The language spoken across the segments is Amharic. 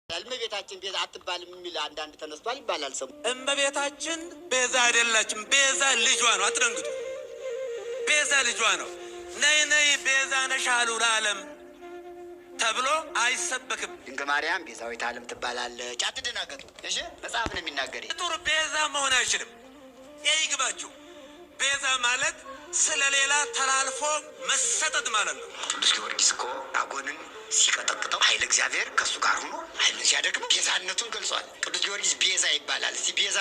እመቤታችን ቤዛ አትባልም የሚል አንዳንድ ተነስቷል ይባላል። ሰው እመቤታችን ቤዛ አይደላችም። ቤዛ ልጇ ነው። አትደንግጡ። ቤዛ ልጇ ነው። ነይ ነይ ቤዛ ነሽ አሉ ለዓለም ተብሎ አይሰበክም። ድንግል ማርያም ቤዛዊት ዓለም ትባላለች። አትደናገጡ። እሺ መጽሐፍ ነው የሚናገር። ፍጡር ቤዛ መሆን አይችልም። ይግባችሁ። ቤዛ ማለት ስለሌላ ተላልፎ መሰጠት ማለት ነው። ቅዱስ ጊዮርጊስ እኮ አጎንን ሲቀጠቅጠው ኃይለ እግዚአብሔር ከሱ ጋር ሆኖ ኃይልን ሲያደክመው ቤዛነቱን ገልጿል። ቅዱስ ጊዮርጊስ ቤዛ ይባላል። እስቲ ቤዛ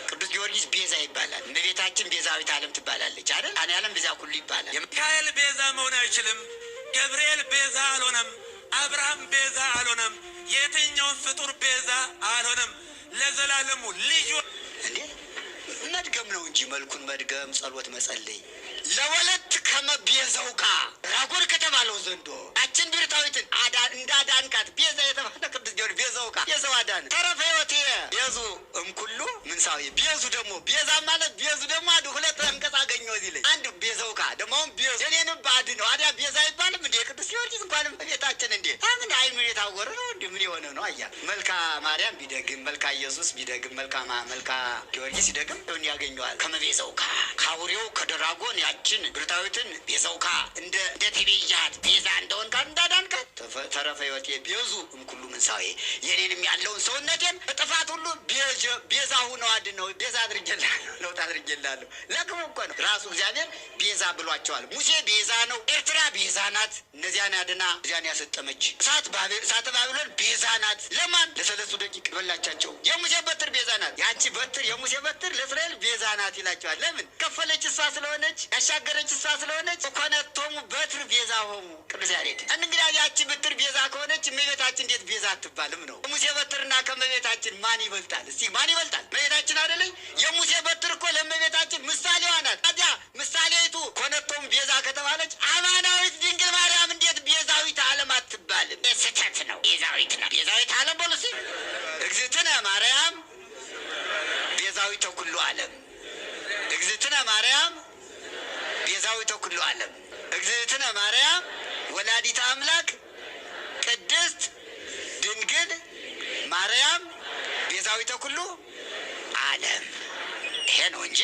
ቅዱስ ጊዮርጊስ ቤዛ ይባላል። እመቤታችን ቤዛዊት ዓለም ትባላለች አይደል? አኔ ዓለም ቤዛ ሁሉ ይባላል። ሚካኤል ቤዛ መሆን አይችልም። ገብርኤል ቤዛ አልሆነም። አብርሃም ቤዛ አልሆነም። የትኛውን ፍጡር ቤዛ አልሆነም። ለዘላለሙ ልጁ እንዴ መድገም ነው እንጂ መልኩን መድገም ጸሎት መጸለይ ለወለት ከመቤዘው ካ ራጎር ከተባለው ዘንዶ አችን ብርታዊትን አዳን እንዳዳንካት ቤዛ የተባለ ቅዱስ ጊዮርጊስ ቤዛው ካ ቤዛው አዳን ተረፈ ህይወት ቤዙ እምኩሉ ምንሳዊ ቤዙ ደግሞ ቤዛ ማለት ቤዙ ደግሞ አዱ ሁለት አንቀጽ አገኘው እዚህ ላይ አንዱ ቤዛው ካ ደግሞ ቤዙ የኔንም ባድ ነው አዳ ቤዛ ይባልም እንዴ ቅዱስ ጊዮርጊስ እንኳንም ቤታችን እንዴ ታምን አይኑ የታወረ ነው እንዴ ምን የሆነ ነው አያ መልካ ማርያም ቢደግም መልካ ኢየሱስ ቢደግም መልካ ጊዮርጊስ ይደግም ምን ያገኘዋል ከመቤዛው ካ ካውሬው ከደራጎን ያችን ብርታዊትን ቤዛው ካ እንደ ትቤጃት ቤዛ እንደሆን ካ እንዳዳንካት ተረፈ ህይወት ቤዙ እምኩሉ ምንሳዊ የኔንም ያለውን ሰውነቴን ጥፋት ሁሉ ቤዛ ሁነው አድነው ቤዛ አድርጌልሃለሁ ለውጥ አድርጌልሃለሁ። ለክሙ እኮ ነው ራሱ እግዚአብሔር ቤዛ ብሏቸዋል። ሙሴ ቤዛ ነው። ኤርትራ ቤዛ ናት። እነዚያን ያድና እዚያን ያሰጠመች እሳተ ባቢሎን ቤዛ ናት። ለማን ለሰለስቱ ደቂቅ በላቻቸው። የሙሴ በትር ቤዛ ናት። ያቺ በትር የሙሴ በትር ለእስራኤል ቤዛ ናት ይላቸዋል። ለምን ከፈለች እሷ ስለሆነች ያሻገረች እሷ ስለሆነች ኮነቶሙ በትር ቤዛ ሆሙ ቅዱስ ያሬድ። እንግዲህ ያቺ በትር ቤዛ ከሆነች እመቤታችን እንዴት ቤዛ አትባልም ነው? የሙሴ በትርና ከእመቤታችን ማን ይበልጣል? እስቲ ማን ይበልጣል? እመቤታችን አይደለች? የሙሴ በትር እኮ ለእመቤታችን ምሳሌዋ ናት። ታዲያ ምሳሌይቱ ኮነቶሙ ቤዛ ከተባለች አማናዊት ድንግል ማርያም እንዴት ቤዛዊት ዓለም አትባልም? ስህተት ነው። ቤዛዊት ነው። ቤዛዊት ዓለም በሉ እስኪ። እግዝእትነ ማርያም ቤዛዊተ ኩሉ ዓለም። እግዝእትነ ማርያም ቤዛዊተ ኩሉ ዓለም። እግዝእትነ ማርያም ወላዲተ አምላክ ቅድስት ድንግል ማርያም ቤዛዊተ ኩሉ ዓለም። ይሄ ነው እንጂ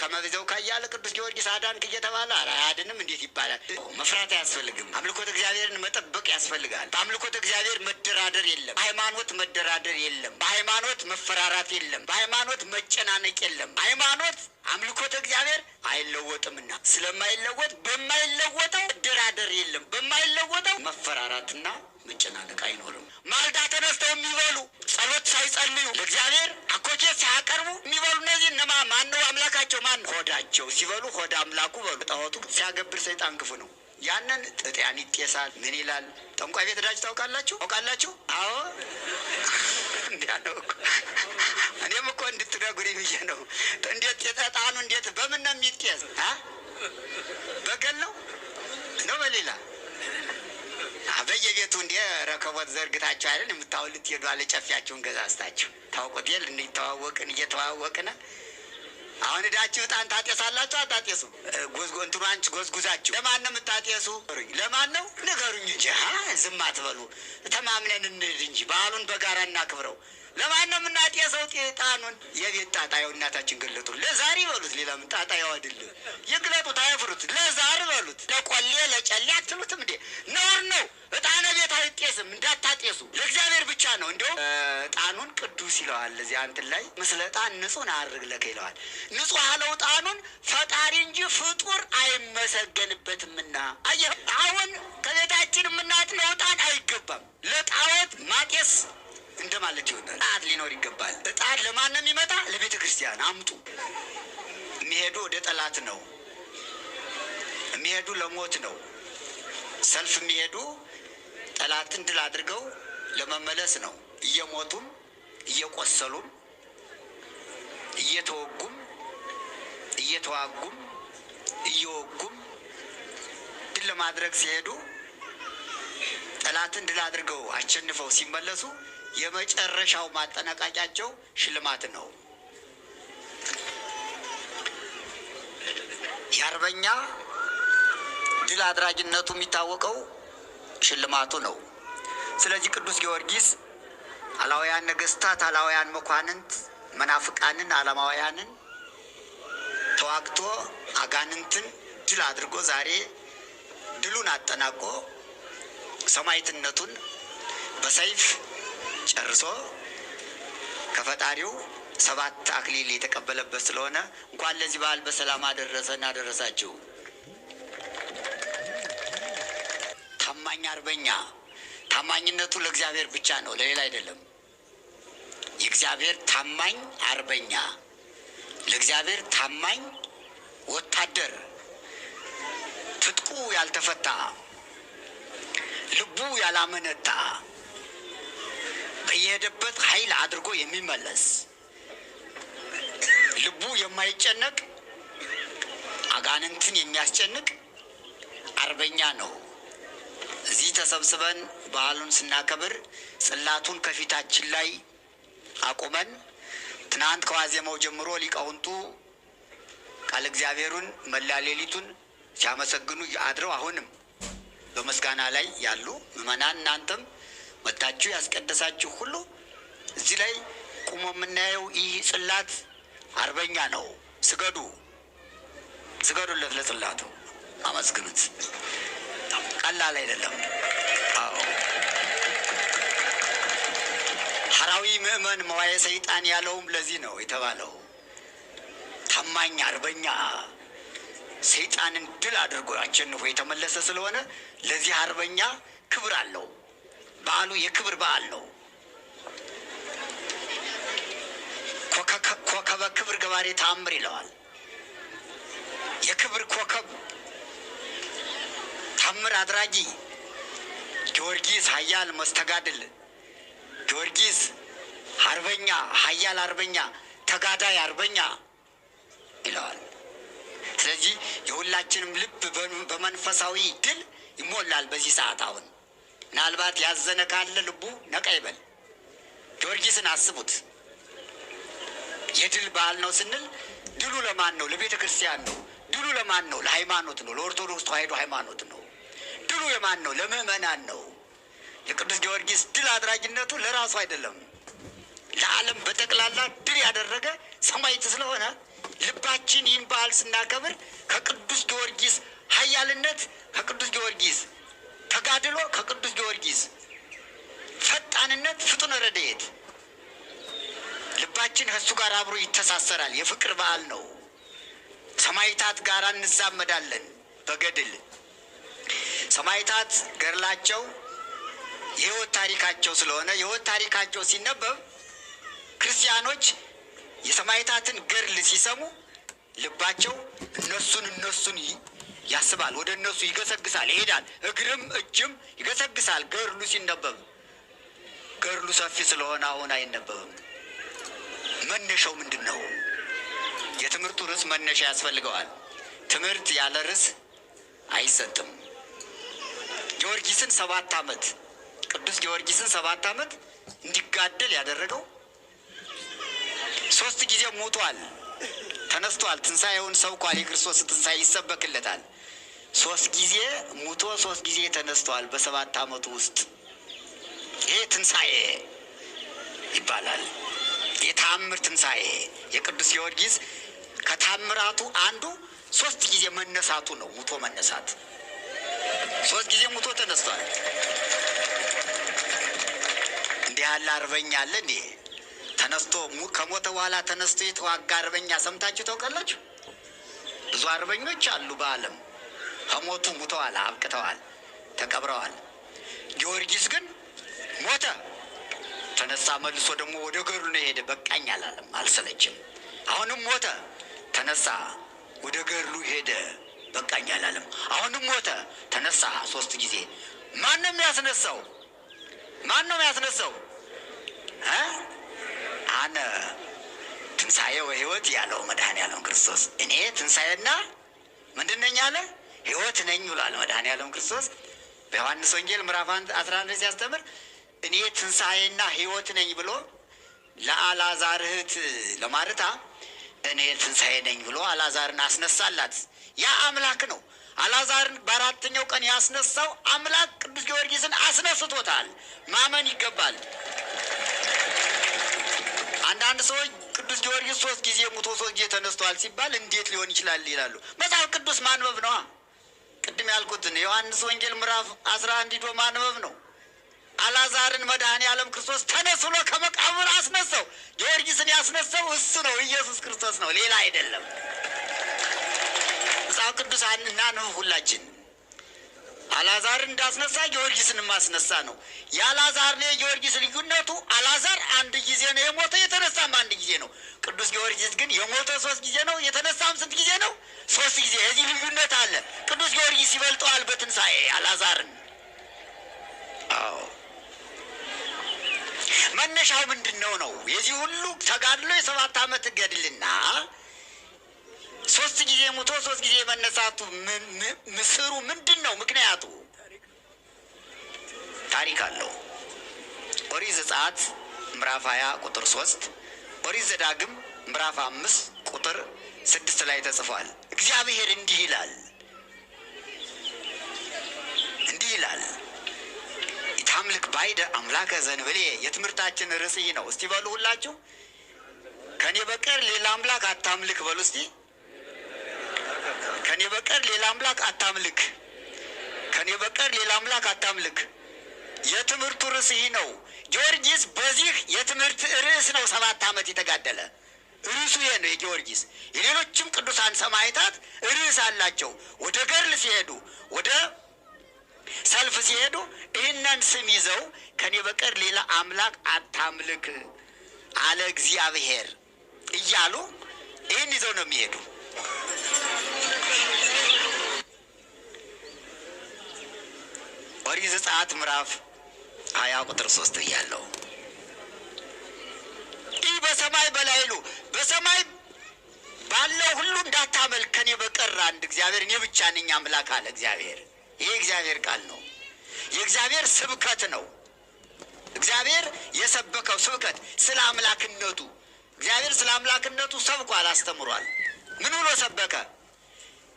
ከመቤዛው ካያለ ቅዱስ ጊዮርጊስ አዳንክ እየተባለ አያድንም እንዴት ይባላል? መፍራት አያስፈልግም። አምልኮት እግዚአብሔርን መጠበቅ ያስፈልጋል። በአምልኮት እግዚአብሔር መደራደር የለም። በሃይማኖት መደራደር የለም። በሃይማኖት መፈራራት የለም። በሃይማኖት መጨናነቅ የለም። ሃይማኖት አምልኮት እግዚአብሔር አይለወጥምና ስለማይለወጥ በማይለወጠው መደራደር የለም። በማይለወጠው መፈራራትና መጨናነቅ አይኖርም። ማልዳ ተነስተው የሚበሉ ጸሎት ሳይጸልዩ ለእግዚአብሔር አኮቴ ሳያቀርቡ የሚበሉ እነዚህ እነማ ማን ነው? አምላካቸው ማን ነው? ሆዳቸው ሲበሉ ሆድ አምላኩ በሉ። ጣዖቱ ሲያገብር ሰይጣን ክፉ ነው። ያንን ጥጥያን ይጤሳል። ምን ይላል? ጠንቋይ ቤት ዳጅ ታውቃላችሁ? ታውቃላችሁ? አዎ እንዲያ ነው እኮ። እኔም እኮ እንድትነግሩኝ ብዬ ነው። እንዴት የጠጣኑ እንዴት በምን ነው የሚጤስ? በገል ነው በሌላ በየቤቱ እንደ ረከቦት ዘርግታችሁ አይደል የምታውልት ሄዷል። ጨፊያችሁን ገዛዝታችሁ ታውቁት የለ እንተዋወቅን እየተዋወቅን አሁን እዳችሁ ዕጣን ታጤሳላችሁ አታጤሱ? እንትኗንች ጎዝጉዛችሁ ለማን ነው የምታጤሱ? ለማን ነው ንገሩኝ እንጂ ዝም አትበሉ። ተማምነን እንሂድ እንጂ በዓሉን በጋራ እናክብረው። ለማን ነው የምናጤሰው? ጣኑን የቤት ጣጣ ያው እናታችን ገለጡ። ለዛር ይበሉት። ሌላ ምን ጣጣ ያው አይደል ይግለጡት፣ አይፍሩት። ለዛር በሉት። ለቆሌ ለጨሌ አትሉትም እንዴ? ነውር ነው። ዕጣነ ቤት አይጤስም፣ እንዳታጤሱ። ለእግዚአብሔር ብቻ ነው። እንዲሁም ዕጣኑን ቅዱስ ይለዋል። እዚህ አንትን ላይ ምስለ ዕጣን ንጹሕ አድርግ ለከ ይለዋል። ንጹሕ አለው ዕጣኑን ፈጣሪ እንጂ ፍጡር አይመሰገንበትምና። አየህ አሁን ከቤታችን የምናጥነው ዕጣን አይገባም። ለጣዖት ማጤስ እንደማለት ይሆናል። ዕጣን ሊኖር ይገባል። ዕጣን ለማን ነው የሚመጣ? ለቤተ ክርስቲያን አምጡ። የሚሄዱ ወደ ጠላት ነው። የሚሄዱ ለሞት ነው። ሰልፍ የሚሄዱ ጠላትን ድል አድርገው ለመመለስ ነው። እየሞቱም እየቆሰሉም እየተወጉም እየተዋጉም እየወጉም ድል ለማድረግ ሲሄዱ ጠላትን ድል አድርገው አሸንፈው ሲመለሱ የመጨረሻው ማጠናቀቂያቸው ሽልማት ነው። የአርበኛ ድል አድራጊነቱ የሚታወቀው ሽልማቱ ነው። ስለዚህ ቅዱስ ጊዮርጊስ አላውያን ነገስታት፣ አላውያን መኳንንት፣ መናፍቃንን፣ አለማውያንን ተዋግቶ አጋንንትን ድል አድርጎ ዛሬ ድሉን አጠናቆ ሰማዕትነቱን በሰይፍ ጨርሶ ከፈጣሪው 7 አክሊል የተቀበለበት ስለሆነ እንኳን ለዚህ በዓል በሰላም አደረሰን አደረሳችሁ። ታማኝ አርበኛ፣ ታማኝነቱ ለእግዚአብሔር ብቻ ነው፣ ለሌላ አይደለም። የእግዚአብሔር ታማኝ አርበኛ፣ ለእግዚአብሔር ታማኝ ወታደር፣ ትጥቁ ያልተፈታ፣ ልቡ ያላመነታ፣ በየሄደበት ኃይል አድርጎ የሚመለስ፣ ልቡ የማይጨነቅ አጋንንትን የሚያስጨንቅ አርበኛ ነው። እዚህ ተሰብስበን በዓሉን ስናከብር ጽላቱን ከፊታችን ላይ አቁመን ትናንት ከዋዜማው ጀምሮ ሊቃውንቱ ቃለ እግዚአብሔሩን መላ ሌሊቱን ሲያመሰግኑ አድረው አሁንም በመስጋና ላይ ያሉ ምእመናን እናንተም መታችሁ ያስቀደሳችሁ ሁሉ እዚህ ላይ ቁሞ የምናየው ይህ ጽላት አርበኛ ነው። ስገዱ፣ ስገዱለት፣ ለጽላቱ አመስግኑት። ቀላል አይደለም። አዎ ሐራዊ ምእመን መዋየ ሰይጣን ያለውም ለዚህ ነው የተባለው። ታማኝ አርበኛ ሰይጣንን ድል አድርጎ አሸንፎ የተመለሰ ስለሆነ ለዚህ አርበኛ ክብር አለው። በዓሉ የክብር በዓል ነው። ኮከበ ክብር ገባሬ ተአምር ይለዋል። የክብር ኮከብ ተአምር አድራጊ ጊዮርጊስ ኃያል መስተጋድል፣ ጊዮርጊስ አርበኛ፣ ኃያል አርበኛ፣ ተጋዳይ አርበኛ ይለዋል። ስለዚህ የሁላችንም ልብ በመንፈሳዊ ድል ይሞላል። በዚህ ሰዓት አሁን ምናልባት ያዘነ ካለ ልቡ ነቃ ይበል። ጊዮርጊስን አስቡት። የድል በዓል ነው ስንል ድሉ ለማን ነው? ለቤተ ክርስቲያን ነው። ድሉ ለማን ነው? ለሃይማኖት ነው። ለኦርቶዶክስ ተዋሕዶ ሃይማኖት ነው። ድሉ የማን ነው? ለምእመናን ነው። የቅዱስ ጊዮርጊስ ድል አድራጊነቱ ለራሱ አይደለም፣ ለዓለም በጠቅላላ ድል ያደረገ ሰማዕት ስለሆነ ልባችን ይህን በዓል ስናከብር ከቅዱስ ጊዮርጊስ ኃያልነት፣ ከቅዱስ ጊዮርጊስ ተጋድሎ፣ ከቅዱስ ጊዮርጊስ ፈጣንነት፣ ፍጡነ ረድኤት ልባችን ከእሱ ጋር አብሮ ይተሳሰራል። የፍቅር በዓል ነው። ሰማዕታት ጋር እንዛመዳለን በገድል። ሰማዕታት ገድላቸው የሕይወት ታሪካቸው ስለሆነ የሕይወት ታሪካቸው ሲነበብ ክርስቲያኖች የሰማዕታትን ገድል ሲሰሙ ልባቸው እነሱን ያስባል፣ ወደ እነሱ ይገሰግሳል፣ ይሄዳል። እግርም እጅም ይገሰግሳል ገድሉ ሲነበብ። ገድሉ ሰፊ ስለሆነ አሁን አይነበብም። መነሻው ምንድን ነው? የትምህርቱ ርዕስ መነሻ ያስፈልገዋል። ትምህርት ያለ ርዕስ አይሰጥም። ጊዮርጊስን 7 ዓመት ቅዱስ ጊዮርጊስን 7 ዓመት እንዲጋደል ያደረገው 3 ጊዜ ሞቷል፣ ተነስቷል። ትንሣኤውን ሰብኳል። የክርስቶስ ትንሣኤ ይሰበክለታል። 3 ጊዜ ሞቶ 3 ጊዜ ተነስቷል በ7 ዓመቱ ውስጥ። ይሄ ትንሣኤ ይባላል። የታምር ትንሣኤ የቅዱስ ጊዮርጊስ ከታምራቱ አንዱ 3 ጊዜ መነሳቱ ነው። ሙቶ መነሳት 3 ጊዜ ሙቶ ተነስቷል። እንዲህ ያለ አርበኛ አለ እንዴ? ተነስቶ ከሞተ በኋላ ተነስቶ የተዋጋ አርበኛ ሰምታችሁ ታውቃላችሁ? ብዙ አርበኞች አሉ በዓለም። ከሞቱ ሙተዋል፣ አብቅተዋል፣ ተቀብረዋል። ጊዮርጊስ ግን ሞተ፣ ተነሳ፣ መልሶ ደግሞ ወደ ገድሉ ነው የሄደ። በቃኝ አላለም፣ አልሰለችም። አሁንም ሞተ፣ ተነሳ፣ ወደ ገድሉ ሄደ። በቃኝ አላለም። አሁንም ሞተ፣ ተነሳ 3 ጊዜ። ማንም ያስነሳው? ማንም ያስነሳው? አነ ትንሣኤ ወሕይወት ያለው መድኃኔዓለም ክርስቶስ። እኔ ትንሣኤና ምንድን ነኝ አለ? ሕይወት ነኝ ብሏል መድኃኔዓለም ክርስቶስ በዮሐንስ ወንጌል ምዕራፍ 11 ሲያስተምር እኔ ትንሣኤና ሕይወት ነኝ ብሎ ለአልዓዛር እህት ለማርታ እኔ ትንሣኤ ነኝ ብሎ አልዓዛርን አስነሳላት። ያ አምላክ ነው። አልዓዛርን በ4ኛው ቀን ያስነሳው አምላክ ቅዱስ ጊዮርጊስን አስነስቶታል። ማመን ይገባል። አንዳንድ ሰዎች ቅዱስ ጊዮርጊስ 3 ጊዜ ሙቶ 3 ጊዜ ተነስቷል ሲባል እንዴት ሊሆን ይችላል ይላሉ። መጽሐፍ ቅዱስ ማንበብ ነዋ። ቅድም ያልኩትን ዮሐንስ ወንጌል ምዕራፍ 11 ሂዶ ማንበብ ነው። አልዓዛርን መድኃኔ ዓለም ክርስቶስ ተነስ ብሎ ከመቃብር አስነሳው። ጊዮርጊስን ያስነሳው እሱ ነው፣ ኢየሱስ ክርስቶስ ነው፣ ሌላ አይደለም። መጽሐፍ ቅዱስ እናንብብ ሁላችን። አልዓዛርን እንዳስነሳ ጊዮርጊስን ማስነሳ ነው። የአልዓዛርና የጊዮርጊስ ልዩነቱ አልዓዛር 1 ጊዜ ነው የሞተ፣ የተነሳም 1 ጊዜ ነው። ቅዱስ ጊዮርጊስ ግን የሞተ 3 ጊዜ ነው፣ የተነሳም ስንት ጊዜ ነው? 3 ጊዜ። የዚህ ልዩነት አለ። ቅዱስ ጊዮርጊስ ይበልጠዋል በትንሣኤ አልዓዛርን። አዎ መነሻው ምንድነው ነው? የዚህ ሁሉ ተጋድሎ የ7 ዓመት ገድልና 3 ጊዜ ሙቶ 3 ጊዜ መነሳቱ ምስሩ ምንድን ነው? ምክንያቱ ታሪክ አለው። ኦሪት ዘጸአት ምዕራፍ 20 ቁጥር 3፣ ኦሪት ዘዳግም ምዕራፍ 5 ቁጥር 6 ላይ ተጽፏል። እግዚአብሔር እንዲህ ይላል ኢታምልክ ባይደ አምላከ ዘንበሌ። የትምህርታችን ርዕስ ይህ ነው። እስቲ በሉ ሁላችሁ ከኔ በቀር ሌላ አምላክ አታምልክ በሉ እስቲ። ከኔ በቀር ሌላ አምላክ አታምልክ። ከኔ በቀር ሌላ አምላክ አታምልክ። የትምህርቱ ርዕስ ይህ ነው። ጊዮርጊስ በዚህ የትምህርት ርዕስ ነው 7 ዓመት የተጋደለ። ርዕሱ ይሄ ነው የጊዮርጊስ። የሌሎችም ቅዱሳን ሰማዕታት ርዕስ አላቸው። ወደ ገድል ሲሄዱ፣ ወደ ሰልፍ ሲሄዱ ይህንን ስም ይዘው ከኔ በቀር ሌላ አምላክ አታምልክ አለ እግዚአብሔር እያሉ ይህን ይዘው ነው የሚሄዱ። ኦሪት ዘጸአት ምዕራፍ 20 ቁጥር 3 እያለው ይህ በሰማይ በላይሉ በሰማይ ባለው ሁሉ እንዳታመልክ ከኔ በቀር አንድ እግዚአብሔር እኔ ብቻ ነኝ አምላክ አለ እግዚአብሔር። ይሄ እግዚአብሔር ቃል ነው። የእግዚአብሔር ስብከት ነው። እግዚአብሔር የሰበከው ስብከት ስለ አምላክነቱ፣ እግዚአብሔር ስለ አምላክነቱ ሰብኳል፣ አስተምሯል። ምን ብሎ ሰበከ?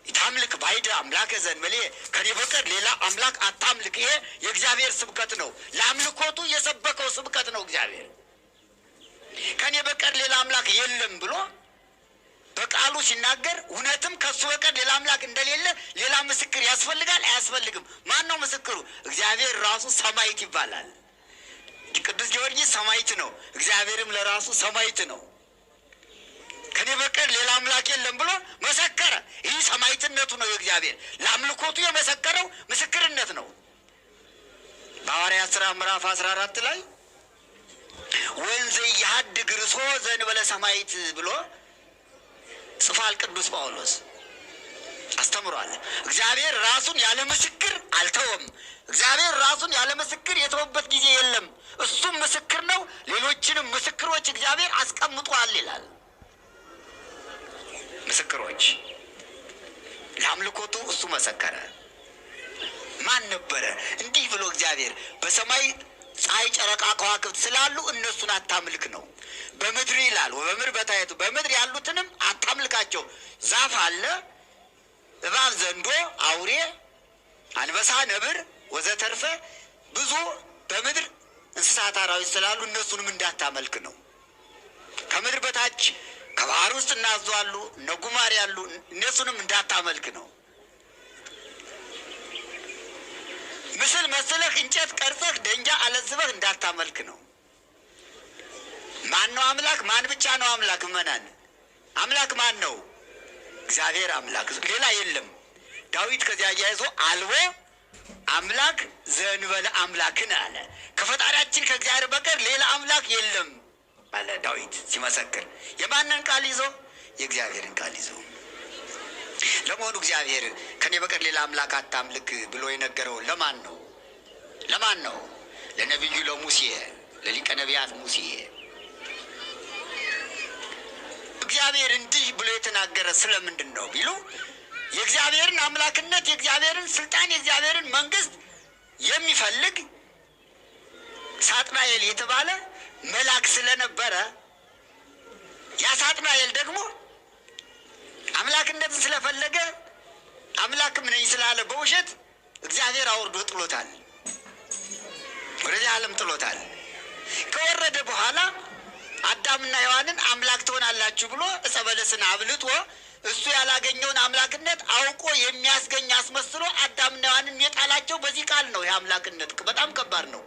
ኢታምልክ ባይደ አምላከ ዘንበሌ፣ ከኔ በቀር ሌላ አምላክ አታምልክ። ይሄ የእግዚአብሔር ስብከት ነው። ለአምልኮቱ የሰበከው ስብከት ነው። እግዚአብሔር ከኔ በቀር ሌላ አምላክ የለም ብሎ በቃሉ ሲናገር፣ እውነትም ከሱ በቀር ሌላ አምላክ እንደሌለ ሌላ ምስክር ያስፈልጋል አያስፈልግም? ማን ነው ምስክሩ? እግዚአብሔር ራሱ ሰማዕት ይባላል። ቅዱስ ጊዮርጊስ ሰማዕት ነው። እግዚአብሔርም ለራሱ ሰማዕት ነው። ከኔ በቀር ሌላ አምላክ የለም ብሎ መሰከረ። ይህ ሰማዕትነቱ ነው። የእግዚአብሔር ለአምልኮቱ የመሰከረው ምስክርነት ነው። በሐዋርያት ሥራ ምዕራፍ 14 ላይ ወንዘ ያድግ ርሶ ዘእንበለ ሰማዕት ብሎ ጽፏል። ቅዱስ ጳውሎስ አስተምሯል። እግዚአብሔር ራሱን ያለ ምስክር አልተወም። እግዚአብሔር ራሱን ያለ ምስክር የተወበት ጊዜ የለም። እሱም ምስክር ነው። ሌሎችንም ምስክሮች እግዚአብሔር አስቀምጧል ይላል። ምስክሮች ለአምልኮቱ እሱ መሰከረ። ማን ነበረ? እንዲህ ብሎ እግዚአብሔር በሰማይ ፀሐይ፣ ጨረቃ፣ ከዋክብት ስላሉ እነሱን አታምልክ ነው። በምድር ይላል በምድር በታየቱ በምድር ያሉትንም አታምልካቸው። ዛፍ አለ፣ እባብ፣ ዘንዶ፣ አውሬ፣ አንበሳ፣ ነብር ወዘተርፈ ብዙ በምድር እንስሳት አራዊት ስላሉ እነሱንም እንዳታመልክ ነው። ከምድር በታች ከባህር ውስጥ እናዘዋሉ እነ ጉማሬ ያሉ እነሱንም እንዳታመልክ ነው። ምስል መስለህ እንጨት ቀርጸህ ደንጃ አለዝበህ እንዳታመልክ ነው። ማን ነው አምላክ? ማን ብቻ ነው አምላክ? መናን አምላክ ማን ነው? እግዚአብሔር አምላክ፣ ሌላ የለም። ዳዊት ከዚያ አያይዞ አልቦ አምላክ ዘእንበለ አምላክን አለ። ከፈጣሪያችን ከእግዚአብሔር በቀር ሌላ አምላክ የለም አለ ዳዊት ሲመሰክር። የማንን ቃል ይዞ? የእግዚአብሔርን ቃል ይዞ። ለመሆኑ እግዚአብሔር ከኔ በቀር ሌላ አምላክ አታምልክ ብሎ የነገረው ለማን ነው? ለማን ነው? ለነቢዩ ለሙሴ፣ ለሊቀ ነቢያት ሙሴ። እግዚአብሔር እንዲህ ብሎ የተናገረ ስለምንድን ነው ቢሉ የእግዚአብሔርን አምላክነት፣ የእግዚአብሔርን ስልጣን፣ የእግዚአብሔርን መንግስት የሚፈልግ ሳጥናኤል የተባለ መልአክ ስለነበረ ያ ሳጥናኤል ደግሞ አምላክነትን ስለፈለገ አምላክም ነኝ ስላለ በውሸት እግዚአብሔር አውርዶ ጥሎታል። ወደዚህ ዓለም ጥሎታል። ከወረደ በኋላ አዳምና ሔዋንን አምላክ ትሆናላችሁ ብሎ ዕፀ በለስን አብልጦ እሱ ያላገኘውን አምላክነት አውቆ የሚያስገኝ አስመስሎ አዳምና ሔዋንን የጣላቸው በዚህ ቃል ነው። ይህ አምላክነት በጣም ከባድ ነው።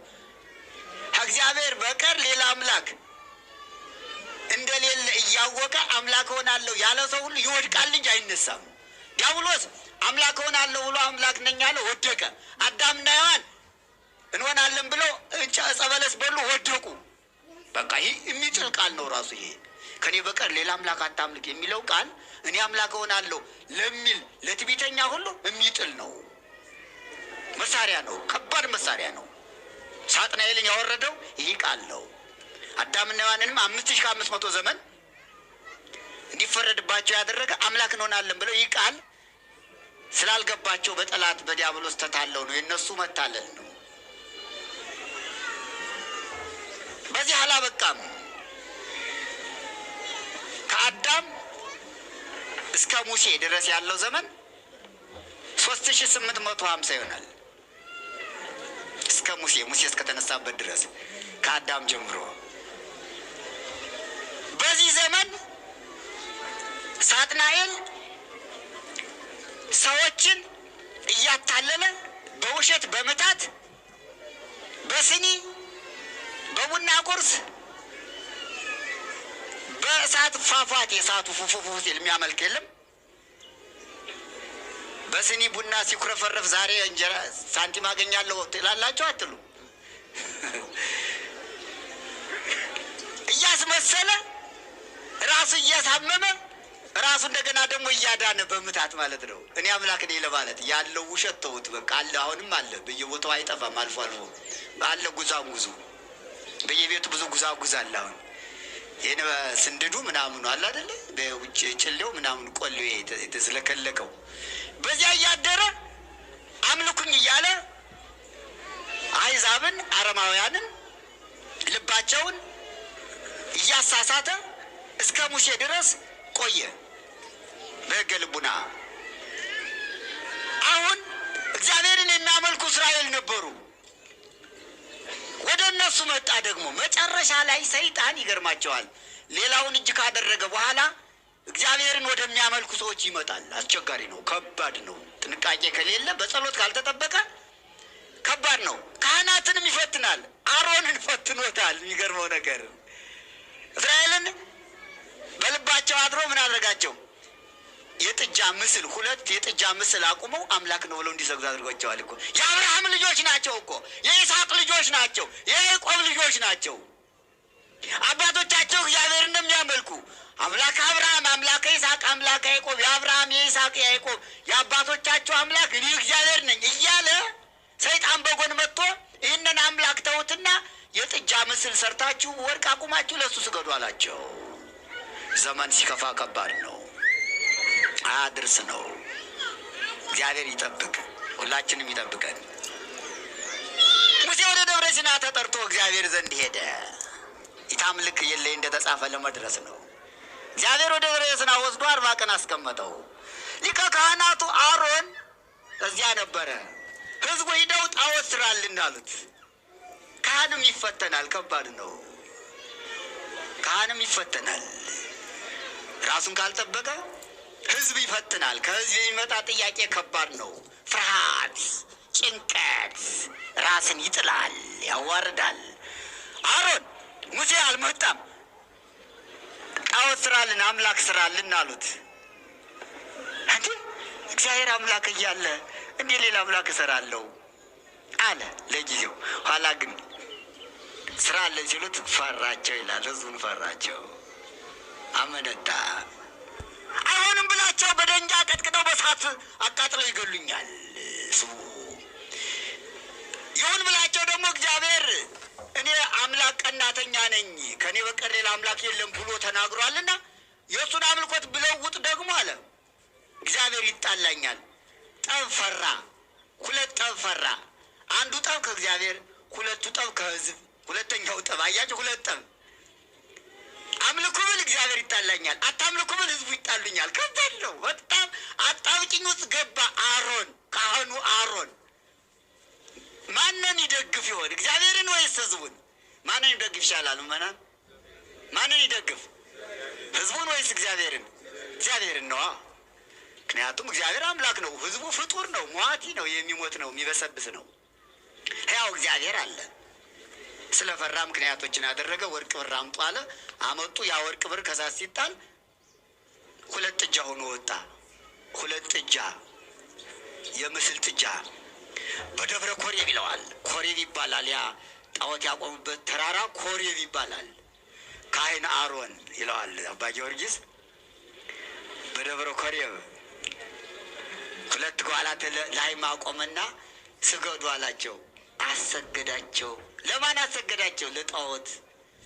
ከእግዚአብሔር በቀር ሌላ አምላክ እንደሌለ እያወቀ አምላክ ሆናለሁ ያለ ሰው ሁሉ ይወድቃል እንጂ አይነሳም። ዲያብሎስ አምላክ ሆናለሁ ብሎ አምላክ ነኝ ያለ ወደቀ። አዳምና ሔዋን እንሆናለን ብለው ዕፀ በለስ በሉ ወደቁ። በቃ ይህ የሚጥል ቃል ነው ራሱ። ይሄ ከኔ በቀር ሌላ አምላክ አታምልክ የሚለው ቃል እኔ አምላክ ሆናለሁ ለሚል ለትዕቢተኛ ሁሉ የሚጥል ነው። መሳሪያ ነው፣ ከባድ መሳሪያ ነው። ሳጥናኤልን ያወረደው ይህ ቃል ነው። አዳምና ሔዋንንም 5500 ዘመን እንዲፈረድባቸው ያደረገ አምላክ እንሆናለን ብለው ይህ ቃል ስላልገባቸው በጠላት በዲያብሎስ ተታለው ነው። የነሱ መታለል ነው። በዚህ አላበቃም። ከአዳም እስከ ሙሴ ድረስ ያለው ዘመን 3850 ይሆናል። እስከ ሙሴ እስከተነሳበት ድረስ ከአዳም ጀምሮ በዚህ ዘመን ሳጥናኤል ሰዎችን እያታለለ በውሸት በመታት በስኒ በቡና ቁርስ በእሳት ፏፏቴ እሳቱ ፉፉፉ ሲል የሚያመልክ የለም። በስኒ ቡና ሲኩረፈረፍ ዛሬ እንጀራ ሳንቲም አገኛለሁ ትላላችሁ አትሉ? እያስመሰለ ራሱ እያሳመመ ራሱ እንደገና ደግሞ እያዳነ በምታት ማለት ነው። እኔ አምላክ ነኝ ለማለት ያለው ውሸት ተውት። በቃ አለ፣ አሁንም አለ፣ በየቦታው አይጠፋም። አልፎ አልፎ አለ ጉዛጉዙ፣ በየቤቱ ብዙ ጉዛጉዝ አለ። አሁን ይህን ስንድዱ ምናምኑ አለ አይደለ? በውጭ ጭሌው ምናምኑ ቆሌው የተዝለከለከው በዚያ እያደረ አምልኩኝ እያለ አሕዛብን አረማውያንን ልባቸውን እያሳሳተ እስከ ሙሴ ድረስ ቆየ በሕገ ልቡና። አሁን እግዚአብሔርን የሚያመልኩ እስራኤል ነበሩ። ወደ እነሱ መጣ። ደግሞ መጨረሻ ላይ ሰይጣን ይገርማቸዋል። ሌላውን እጅ ካደረገ በኋላ እግዚአብሔርን ወደሚያመልኩ ሰዎች ይመጣል። አስቸጋሪ ነው፣ ከባድ ነው። ጥንቃቄ ከሌለ በጸሎት ካልተጠበቀ ከባድ ነው። ካህናትንም ይፈትናል። አሮንን ፈትኖታል። የሚገርመው ነገር እስራኤልን በልባቸው አድሮ ምን አደረጋቸው? የጥጃ ምስል፣ 2 የጥጃ ምስል አቁመው አምላክ ነው ብለው እንዲሰግዱ አድርጓቸዋል እኮ። የአብርሃም ልጆች ናቸው እኮ፣ የይስሐቅ ልጆች ናቸው፣ የያዕቆብ ልጆች ናቸው። አባቶቻቸው እግዚአብሔር እንደሚያመልኩ አምላክ አብርሃም፣ አምላክ ይስሐቅ፣ አምላክ ያዕቆብ፣ የአብርሃም የይስሐቅ የያዕቆብ የአባቶቻቸው አምላክ እኔ እግዚአብሔር ነኝ እያለ ሰይጣን በጎን መጥቶ ይህንን አምላክ ተውትና የጥጃ ምስል ሰርታችሁ ወርቅ አቁማችሁ ለእሱ ስገዱ አላቸው። ዘመን ሲከፋ ከባድ ነው። አያድርስ ነው። እግዚአብሔር ይጠብቅ፣ ሁላችንም ይጠብቀን። ሙሴ ወደ ደብረ ሲና ተጠርቶ እግዚአብሔር ዘንድ ሄደ። ኢታምልክ የለይ እንደተጻፈ ለመድረስ ነው። እግዚአብሔር ወደ ደብረ ሲና ወስዶ 40 ቀን አስቀመጠው። ሊቀ ካህናቱ አሮን እዚያ ነበረ። ሕዝቡ ሂደው ጣዖት ስራልን አሉት። ካህንም ይፈተናል። ከባድ ነው። ካህንም ይፈተናል። ራሱን ካልጠበቀ ሕዝብ ይፈትናል። ከሕዝብ የሚመጣ ጥያቄ ከባድ ነው። ፍርሃት፣ ጭንቀት ራስን ይጥላል፣ ያዋርዳል። አሮን ሙሴ አልመጣም። ጣዖት ስራልን፣ አምላክ ስራልን አሉት። እንዴ እግዚአብሔር አምላክ እያለ እንዴ ሌላ አምላክ እሰራለሁ አለ ለጊዜው። ኋላ ግን ስራልን ሲሉት ፈራቸው ይላል። ሕዝቡን ፈራቸው፣ አመነታ። አይሆንም ብላቸው በደንጃ ቀጥቅጠው በሳት አቃጥለው ይገሉኛል ስሙ። ይሁን ብላቸው ደግሞ እግዚአብሔር እኔ አምላክ ቀናተኛ ነኝ ከእኔ በቀር ሌላ አምላክ የለም ብሎ ተናግሯልና የእሱን አምልኮት ብለውጥ ደግሞ አለ እግዚአብሔር ይጣላኛል። ጠብ ፈራ። 2 ጠብ ፈራ። አንዱ ጠብ ከእግዚአብሔር፣ 2ቱ ጠብ ከሕዝብ። 2ኛው ጠብ አያቸው። 2 ጠብ። አምልኩ ብል እግዚአብሔር ይጣላኛል፣ አታምልኩ ብል ሕዝቡ ይጣሉኛል። ከባድ ነው። በጣም አጣብቂኝ ውስጥ ገባ አሮን። ካህኑ አሮን ማንን ይደግፍ ይሆን? እግዚአብሔርን ወይስ ሕዝቡን? ማንን ይደግፍ ይሻላል? መናን ማንን ይደግፍ? ህዝቡን ወይስ እግዚአብሔርን? እግዚአብሔርን ነዋ። ምክንያቱም እግዚአብሔር አምላክ ነው፣ ህዝቡ ፍጡር ነው፣ ሟቲ ነው፣ የሚሞት ነው፣ የሚበሰብስ ነው። ሕያው እግዚአብሔር አለ። ስለፈራ ምክንያቶችን ያደረገ ወርቅ ብር አምጡ አለ። አመጡ። ያ ወርቅ ብር ከሳት ሲጣል 2 ጥጃ ሆኖ ወጣ። 2 ጥጃ፣ የምስል ጥጃ። በደብረ ኮሬብ ይለዋል። ኮሬብ ይባላል። ያ ጣዖት ያቆሙበት ተራራ ኮሬብ ይባላል። ካህን አሮን ይለዋል አባ ጊዮርጊስ። በደብረ ኮሬብ 2 ጓላት ላይ ማቆምና ስገዱ አላቸው። አሰገዳቸው። ለማን አሰገዳቸው? ለጣዖት።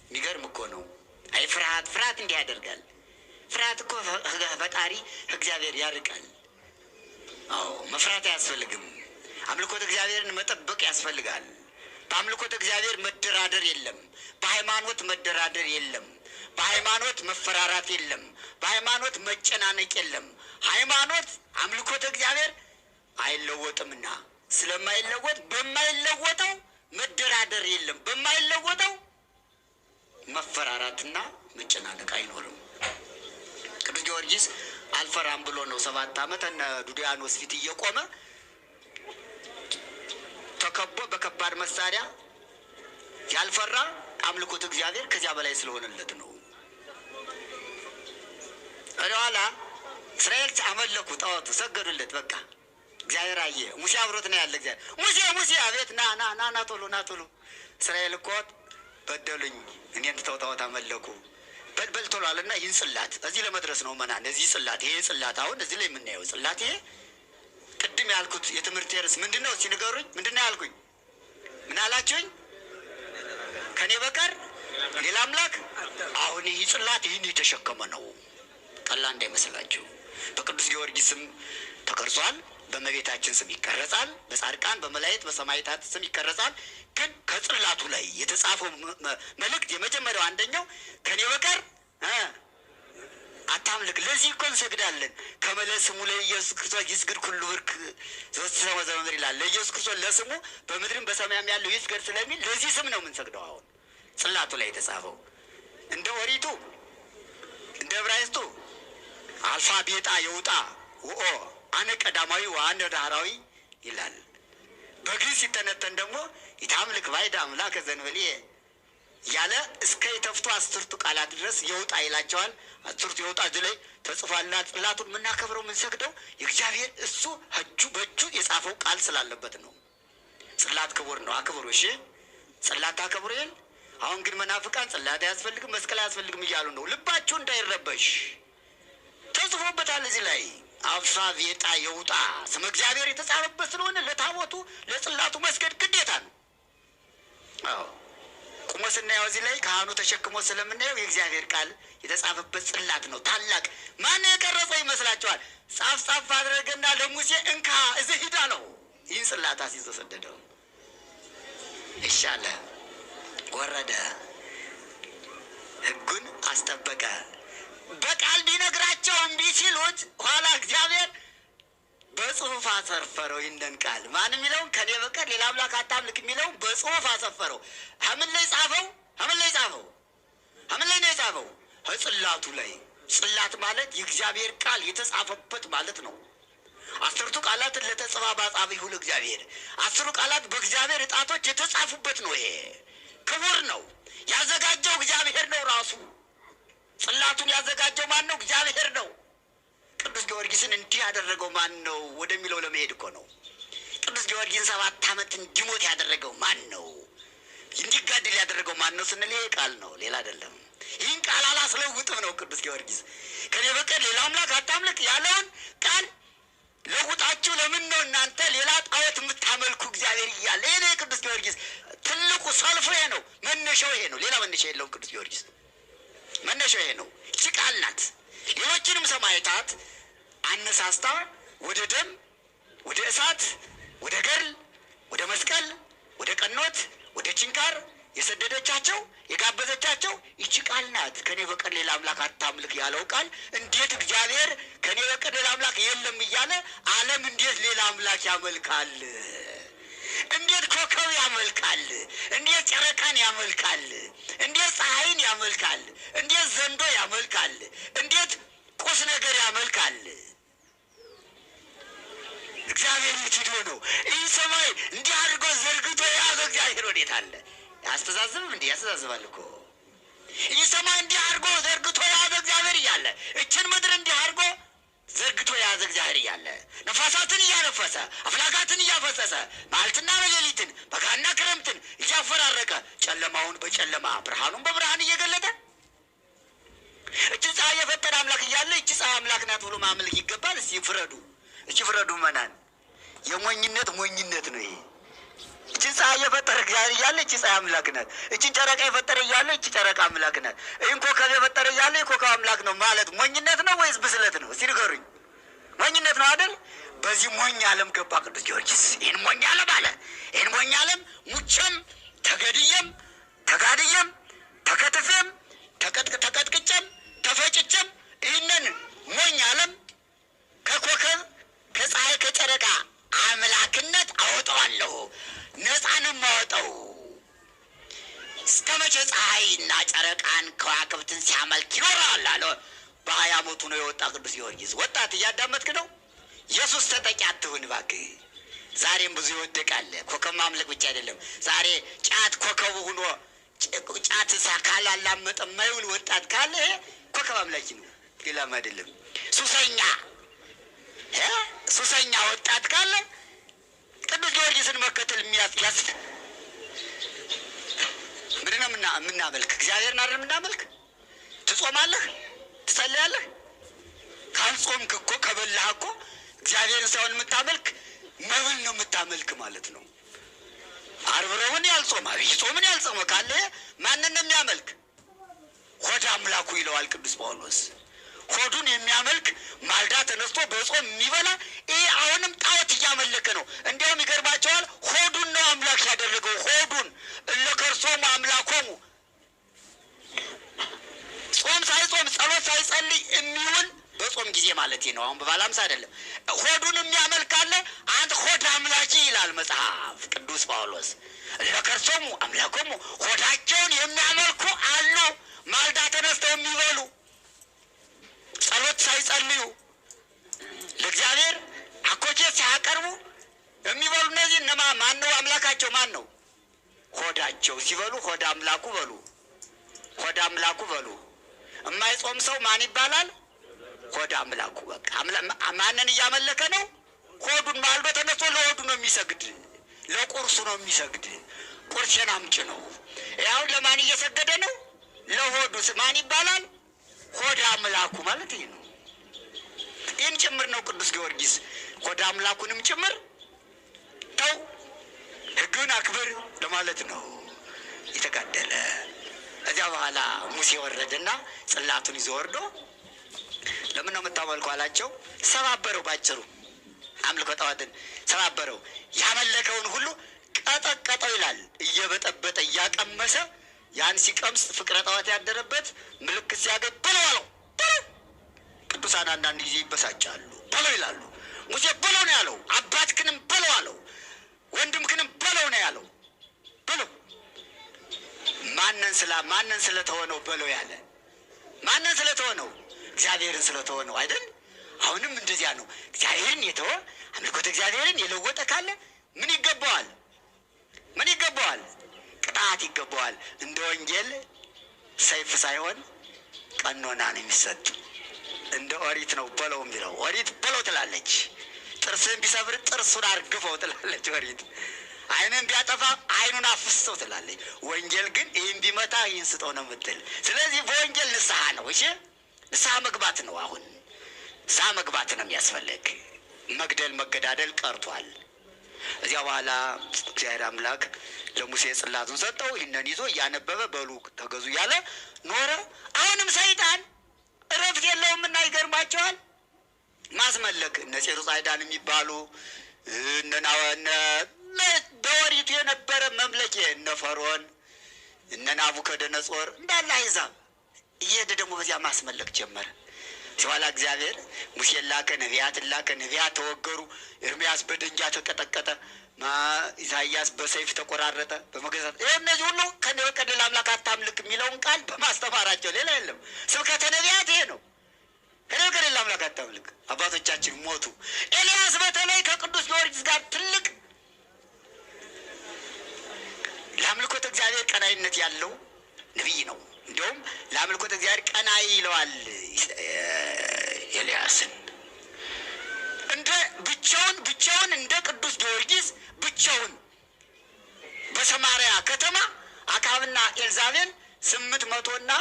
የሚገርም እኮ ነው። አይ ፍርሃት እንዲህ ያደርጋል። ፍርሃት እኮ ፈጣሪ እግዚአብሔር ያርቃል። አዎ መፍራት አያስፈልግም። አምልኮት እግዚአብሔርን መጠበቅ ያስፈልጋል። በአምልኮት እግዚአብሔር መደራደር የለም። በሃይማኖት መደራደር የለም። በሃይማኖት መፈራራት የለም። በሃይማኖት መጨናነቅ የለም። ሃይማኖት አምልኮት እግዚአብሔር አይለወጥምና ስለማይለወጥ በማይለወጠው መደራደር የለም። በማይለወጠው መፈራራትና መጨናነቅ አይኖርም። ቅዱስ ጊዮርጊስ አልፈራም ብሎ ነው 7 ዓመት እነ ዱድያኖስ ፊት እየቆመ ተከቦ በከባድ መሳሪያ ያልፈራ አምልኮት እግዚአብሔር ከዚያ በላይ ስለሆነለት ነው። ወደኋላ እስራኤል አመለኩ፣ ጣዖቱ ሰገዱለት። በቃ እግዚአብሔር አየ። ሙሴ አብሮት ነው ያለ። እግዚአብሔር ሙሴ አቤት ና ቶሎ እስራኤል እኮ በደሉኝ፣ እኔን ትተው ጣዖት አመለኩ። በልበል ቶሎ አለና ይህን ጽላት እዚህ ለመድረስ ነው መናን። እዚህ ጽላት፣ ይሄ ጽላት አሁን እዚህ ላይ የምናየው ጽላት፣ ይሄ ቅድም ያልኩት የትምህርት ርዕስ ምንድን ነው? እስኪ ንገሩኝ። ምንድን ነው ያልኩኝ? ምን አላችሁኝ? ከኔ በቀር ሌላ አምላክ። አሁን ይህ ጽላት ይህን የተሸከመ ነው። ቀላል እንዳይመስላችሁ። በቅዱስ ጊዮርጊስ ስም ተቀርጿል። በእመቤታችን ስም ይቀረጻል። በጻድቃን በመላእክት በሰማዕታት ስም ይቀረጻል። ግን ከጽላቱ ላይ የተጻፈው መልእክት የመጀመሪያው አንደኛው ከኔ በቀር አታምልክ። ለዚህ እኮ እንሰግዳለን። ከመለስሙ ለኢየሱስ ክርስቶስ ይስግድ ኩሉ ብርክ ዘወሰመ ዘመምር ይላል። ለኢየሱስ ክርስቶስ ለስሙ በምድርም በሰማያም ያለው ይስገድ ስለሚል ለዚህ ስም ነው የምንሰግደው። አሁን ጽላቱ ላይ የተጻፈው እንደ ኦሪቱ እንደ ዕብራይስጡ አልፋ ቤጣ የውጣ ወኦ አነ ቀዳማዊ ወአነ ዳህራዊ ይላል። በግዕዝ ሲተነተን ደግሞ ይታምልክ ባዕድ አምላከ ዘእንበሌየ ያለ እስከ የተፍቱ 10ቱ ቃላት ድረስ የውጣ ይላቸዋል። 10ቱ የውጣ እዚህ ላይ ተጽፏልና ጽላቱን የምናከብረው የምንሰግደው የእግዚአብሔር እሱ እጁ በእጁ የጻፈው ቃል ስላለበት ነው። ጽላት ክቡር ነው፣ አክብሩ። እሺ ጽላት አክብሩ ይል። አሁን ግን መናፍቃን ጽላት አያስፈልግም መስቀል አያስፈልግም እያሉ ነው። ልባችሁ እንዳይረበሽ ተጽፎበታል እዚህ ላይ አልፋ ቤጣ የውጣ ስመ እግዚአብሔር የተጻፈበት ስለሆነ ለታቦቱ ለጽላቱ መስገድ ግዴታ ነው። አዎ ቁሞ ስናየው እዚህ ላይ ካህኑ ተሸክሞ ስለምናየው የእግዚአብሔር ቃል የተጻፈበት ጽላት ነው። ታላቅ ማን የቀረጸው ይመስላችኋል? ጻፍ አድረገና ለሙሴ እንካ እዚህ ሂድ አለው። ይህን ጽላት አስይዞ ሰደደው። ይሻለ ወረደ፣ ሕጉን አስጠበቀ። በቃል ቢነግራቸው እምቢ ሲሉት ኋላ እግዚአብሔር በጽሁፍ አሰፈረው። ይህንን ቃል ማን የሚለውን ከኔ በቀር ሌላ አምላክ አታምልክ የሚለውን በጽሁፍ አሰፈረው። ምን ላይ ጻፈው? ምን ላይ ጻፈው? ምን ላይ ነው የጻፈው? ጽላቱ ላይ። ጽላት ማለት የእግዚአብሔር ቃል የተጻፈበት ማለት ነው። 10ቱ ቃላትን ለተጽፋ ባጻቢሁ ለእግዚአብሔር 10ቱ ቃላት በእግዚአብሔር እጣቶች የተጻፉበት ነው። ይሄ ክቡር ነው። ያዘጋጀው እግዚአብሔር ነው ራሱ። ጽላቱን ያዘጋጀው ማን ነው? እግዚአብሔር ነው። ቅዱስ ጊዮርጊስን እንዲህ ያደረገው ማን ነው ወደሚለው ለመሄድ እኮ ነው። ቅዱስ ጊዮርጊስን 7 ዓመት እንዲሞት ያደረገው ማን ነው? እንዲጋደል ያደረገው ማን ነው ስንል ይሄ ቃል ነው፣ ሌላ አይደለም። ይህን ቃል አላስለውጥም ነው ቅዱስ ጊዮርጊስ። ከኔ በቀር ሌላ አምላክ አታምልክ ያለውን ቃል ለውጣችሁ ለምን ነው እናንተ ሌላ ጣዖት የምታመልኩ እግዚአብሔር እያለ? ይሄ ነው ቅዱስ ጊዮርጊስ ትልቁ ሰልፉ። ይሄ ነው መነሻው፣ ይሄ ነው። ሌላ መነሻ የለውም ቅዱስ ጊዮርጊስ። መነሻው ይሄ ነው። ይህች ቃል ናት። ሌሎችንም ሰማዕታት አነሳስታ ወደ ደም፣ ወደ እሳት፣ ወደ ገድል፣ ወደ መስቀል፣ ወደ ቀኖት፣ ወደ ችንካር የሰደደቻቸው የጋበዘቻቸው ይህች ቃል ናት። ከኔ በቀር ሌላ አምላክ አታምልክ ያለው ቃል እንዴት እግዚአብሔር ከኔ በቀር ሌላ አምላክ የለም እያለ ዓለም እንዴት ሌላ አምላክ ያመልካል? እንዴት ኮከብ ያመልካል? እንዴት ጨረቃን ያመልካል? እንዴት ፀሐይን ያመልካል? እንዴት ዘንዶ ያመልካል? እንዴት ቁስ ነገር ያመልካል? እግዚአብሔር የት ሄዶ ነው? ይህ ሰማይ እንዲህ አድርጎ ዘርግቶ የያዘ እግዚአብሔር ወዴት አለ? ያስተዛዝብም እንዲህ ያስተዛዝባል እኮ። ይህ ሰማይ እንዲህ አድርጎ ዘርግቶ የያዘ እግዚአብሔር እያለ፣ እችን ምድር እንዲህ አድርጎ ዘርግቶ የያዘ እግዚአብሔር እያለ፣ ነፋሳትን እያነፈሰ አፍላጋትን እያፈሰሰ መዓልትና በሌሊትን በጋና ክረምትን እያፈራረቀ ጨለማውን በጨለማ ብርሃኑን በብርሃን እየገለጠ እችን ፀሐይ የፈጠረ አምላክ እያለ እች ፀሐይ አምላክ ናት ብሎ ማምለክ ይገባል? እስኪ ፍረዱ። እቺ ፍረዱ መናን። የሞኝነት ሞኝነት ነው ይሄ። እቺን ፀሐይ የፈጠረ እግዚአብሔር እያለ እቺ ፀሐይ አምላክ ናት። እቺን ጨረቃ የፈጠረ እያለ እቺ ጨረቃ አምላክ ናት። ይህን ኮከብ የፈጠረ እያለ ኮከብ አምላክ ነው ማለት ሞኝነት ነው ወይስ ብስለት ነው? እስቲ ንገሩኝ። ሞኝነት ነው አይደል? በዚህ ሞኝ ዓለም ገባ ቅዱስ ጊዮርጊስ። ይህን ሞኝ ዓለም አለ። ይህን ሞኝ ዓለም ሙቼም ተገድዬም ተጋድዬም ተከትፌም ተቀጥቅጬም ተፈጭቼም ይህንን ሞኝ ዓለም ከኮከብ ከፀሐይ ከጨረቃ አምላክነት አወጣዋለሁ፣ ነፃንም አወጣው። እስከ መቼ ፀሐይና ጨረቃን ከዋክብትን ሲያመልክ ይኖራል አለ። በ20 ዓመቱ ነው የወጣ ቅዱስ ጊዮርጊስ። ወጣት እያዳመጥክ ነው? ኢየሱስ ተጠቂ አትሁን እባክህ። ዛሬም ብዙ ይወደቃል። ኮከብ ማምለክ ብቻ አይደለም። ዛሬ ጫት ኮከቡ ሆኖ ጫት ካላላመጠ የማይውል ወጣት ካለ ኮከብ አምላኪ ነው፣ ሌላም አይደለም። ሱሰኛ ወጣት ካለ ቅዱስ ጊዮርጊስን መከተል የሚያስ ምንድን ነው የምናመልክ? እግዚአብሔርን አይደል የምናመልክ? ትጾማለህ፣ ትጸልያለህ። ካልጾምክ እኮ ከበላህ እኮ እግዚአብሔርን ሳይሆን የምታመልክ መብል ነው የምታመልክ ማለት ነው። ዓርብ ረቡዕን ያልጾመ ዐቢይ ጾምን ያልጾመ ካለ ማንን ነው የሚያመልክ? ሆድ አምላኩ ይለዋል ቅዱስ ጳውሎስ። ሆዱን የሚያመልክ ማልዳ ተነስቶ በጾም የሚበላ ይህ አሁንም ጣዖት እያመለከ ነው። እንዲያውም ይገርማቸዋል። ሆዱን ነው አምላክ ያደረገው። ሆዱን እለከርሶሙ አምላኮሙ። ጾም ሳይጾም ጸሎት ሳይጸልይ የሚውል በጾም ጊዜ ማለት ነው። አሁን በባለ ሃምሳ አይደለም። ሆዱን የሚያመልክ አለ። አንተ ሆድ አምላኪ ይላል መጽሐፍ ቅዱስ ጳውሎስ። እለከርሶሙ አምላኮሙ፣ ሆዳቸውን የሚያመልኩ አሉ። ማልዳ ተነስተው የሚበሉ ጸሎት ሳይጸልዩ ለእግዚአብሔር አኮቴት ሳያቀርቡ የሚበሉ እነዚህ እነማ ማን ነው? አምላካቸው ማን ነው? ሆዳቸው ሲበሉ ሆድ አምላኩ በሉ፣ ሆድ አምላኩ በሉ። የማይጾም ሰው ማን ይባላል? ሆድ አምላኩ። በቃ ማንን እያመለከ ነው? ሆዱን። ማልዶ ተነስቶ ለሆዱ ነው የሚሰግድ፣ ለቁርሱ ነው የሚሰግድ። ቁርሴን አምጪ ነው። ያው ለማን እየሰገደ ነው? ለሆዱ። ማን ይባላል? ሆድ አምላኩ ማለት ይሄ ነው። ይህን ጭምር ነው ቅዱስ ጊዮርጊስ ሆድ አምላኩንም ጭምር ተው ሕግን አክብር ለማለት ነው የተጋደለ። እዚያ በኋላ ሙሴ ወረደና ጽላቱን ይዞ ወርዶ ለምን ነው የምታመልኩ አላቸው። ሰባበረው። ባጭሩ አምልኮ ጣዖትን ሰባበረው። ያመለከውን ሁሉ ቀጠቀጠው ይላል። እየበጠበጠ እያቀመሰ ያን ሲቀምስ ፍቅረ ጣዖት ያደረበት ምልክት ሲያገኝ በለው አለው። ቅዱሳን አንዳንድ ጊዜ ይበሳጫሉ። በለው ይላሉ። ሙሴ በለው ነው ያለው። አባትክንም በለው አለው። ወንድምክንም በለው ነው ያለው። በለው ማንን ስለተወነው በለው ያለ? ማንን ስለተወነው? እግዚአብሔርን ስለተወነው አይደል? አሁንም እንደዚያ ነው። እግዚአብሔርን የተወ አምልኮተ እግዚአብሔርን የለወጠ ካለ ምን ይገባዋል? ምን ይገባዋል? ቅጣት ይገባዋል። እንደ ወንጌል ሰይፍ ሳይሆን ቀኖና ነው የሚሰጥ። እንደ ኦሪት ነው በለው የሚለው። ኦሪት በለው ትላለች። ጥርስን ቢሰብር ጥርሱን አርግፈው ትላለች ኦሪት። ዓይንን ቢያጠፋ ዓይኑን አፍሰው ትላለች። ወንጌል ግን ይህን ቢመታ ይህን ስጠው ነው የምትል። ስለዚህ በወንጌል ንስሐ ነው። እሺ ንስሐ መግባት ነው። አሁን ንስሐ መግባት ነው የሚያስፈልግ። መግደል መገዳደል ቀርቷል። እዚያ በኋላ እግዚአብሔር አምላክ ለሙሴ ጽላቱን ሰጠው። ይህንን ይዞ እያነበበ በሉ ተገዙ እያለ ኖረ። አሁንም ሰይጣን እረፍት የለውምና ይገርማቸዋል። ማስመለክ እነ ጼሩጻይዳን የሚባሉ እነ በወሪቱ የነበረ መምለክ እነ ፈርዖን እነ ናቡከደነጾር እንዳለ አሕዛብ እየሄደ ደግሞ በዚያ ማስመለክ ጀመረ። ሲኋላ እግዚአብሔር ሙሴን ላከ፣ ነቢያትን ላከ። ነቢያት ተወገሩ። ኤርምያስ በደንጃ ተቀጠቀጠ። ኢሳይያስ በሰይፍ ተቆራረጠ በመገዛት። ይህ እነዚህ ሁሉ ከኔ በቀር ሌላ አምላክ አታምልክ የሚለውን ቃል በማስተማራቸው ሌላ የለም። ስብከተ ነቢያት ይሄ ነው። ከኔ በቀር ሌላ አምላክ አታምልክ። አባቶቻችን ሞቱ። ኤልያስ በተለይ ከቅዱስ ጊዮርጊስ ጋር ትልቅ ለአምልኮተ እግዚአብሔር ቀናይነት ያለው ነቢይ ነው። እንዲሁም ለአምልኮተ እግዚአብሔር ቀናይ ይለዋል ኤልያስን። እንደ ብቻውን እንደ ቅዱስ ጊዮርጊስ ብቻውን በሰማርያ ከተማ አክዓብና ኤልዛቤል 800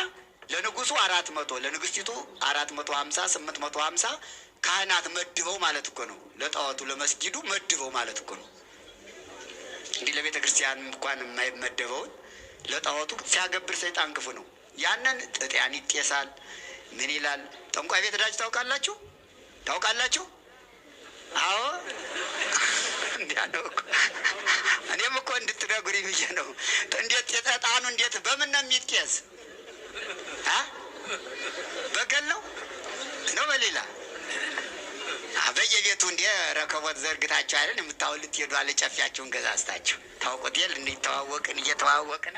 ለንጉሱ 400 ለንግስቲቱ 450 850 ካህናት መድበው ማለት እኮ ነው። ለጣዖቱ ለመስጊዱ መድበው ማለት እኮ ነው። እንዲህ ለቤተ ክርስቲያን እንኳን የማይመደበውን ለጣዖቱ ሲያገብር ሰይጣን ክፉ ነው። ያንን ጥጥያን ይጤሳል። ምን ይላል? ጠንቋይ ቤት ሄዳችሁ ታውቃላችሁ? አዎ እንዲያ ነው እኮ። እኔም እኮ እንድትነግሩኝ ብዬ ነው። እንዴት የጠጣኑ እንዴት በምን ነው የሚጤስ? በገል ነው በሌላ በየቤቱ እንደ ረከቦት ዘርግታችሁ አይደል የምታውሉት? ሄዱ አለ ጨፊያችሁን ገዛዝታችሁ ታውቁት የለ እንዲተዋወቅን እየተዋወቅን